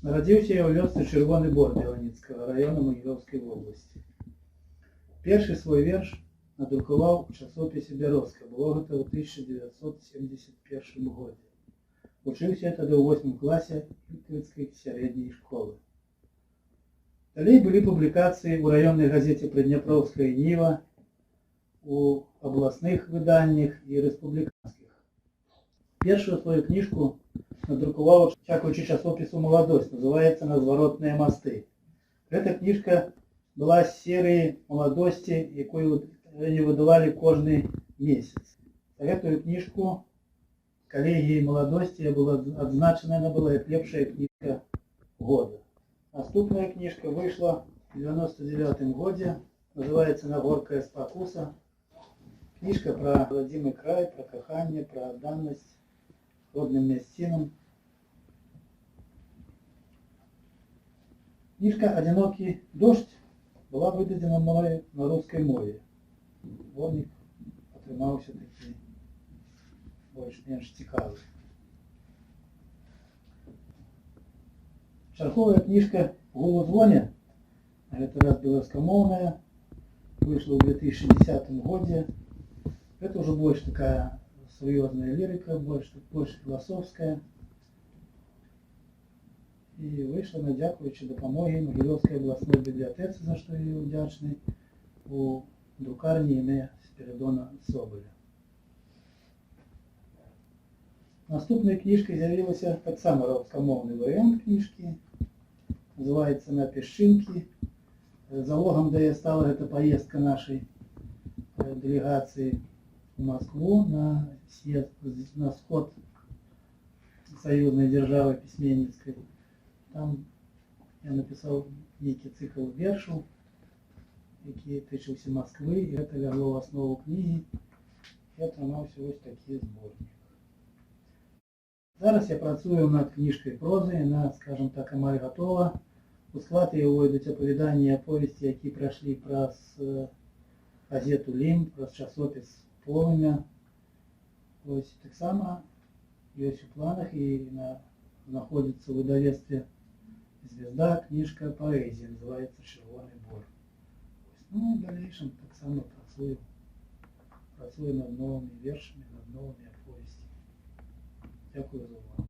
Нарадзіўся я ў вёсцы Чырвоны Бор Беланіцкага раёна Магілёўскай вобласці. Першы свой верш надрукаваў у часопісе «Бярозка». Было гэта ў 1971 годзе. Вучыўся я тады ў 8 класе Ількавіцкай сярэдняй школы. Далей былі публікацыі ў раённай газеце «Прыдняпроўская Ніва», у абласных выданнях і рэспубліканскіх. Першую сваю кніжку надрукаваў, дзякуючы часопісу «Маладосць», называецца «Назваротныя масты». Гэта кніжка была з серыі «Маладосці», якую яны выдавалі кожны месяц. За гэтую кніжку калегіяй «Маладосці» была адзначана, яна была як лепшая кніжка года. Наступная кніжка выйшла ў 1999 годзе, называецца «Нагоркая спакуса». Кніжка пра радзімы край, пра каханне, пра адданасць родным мясцінам. Кніжка «Адзінокі дождь» была выдадзена мною на рускай мове. Зборнік атрымаўся такі больш-менш цікавы. Чарговая кніжка «Гул у звоне», на гэты раз беларускамоўная, выйшла ў 2010 годзе. Это уже больше такая серьезная лирика, больше философская. И вышла на дзякуючы дапамогі Магілёўскай абласной бібліятэцы, за што я ўдзячны, у друкарні імя Спіридона Соболя. Наступнай кніжкай з'явілася таксама рускамоўны варыянт кніжкі. Называецца «На песчинкі». Залогам да яе стала гэта паездка нашай дэлегацыі в Москву на съезд, на сход союзной державы письменницкой. Там я написал некий цикл вершаў, які тычыўся Москвы, і гэта лягло в основу кнігі, і атрымаўся вось такі зборнік. Зараз я працую над кніжкай прозы, яна, скажем так, амаль готова. У склад яе ўвойдуць апавяданні і аповесці, які прайшлі праз газету «Лім», праз часопіс «Полымя». Ось таксама ёсць у планах і знаходзіцца ў выдавецтве «Звезда» кніжка паэзіі, называецца «Чырвоны Бор». Ну і в дальнейшем таксама працую над новымі вершамі, над новымі аповесцямі. Дзякую за увагу.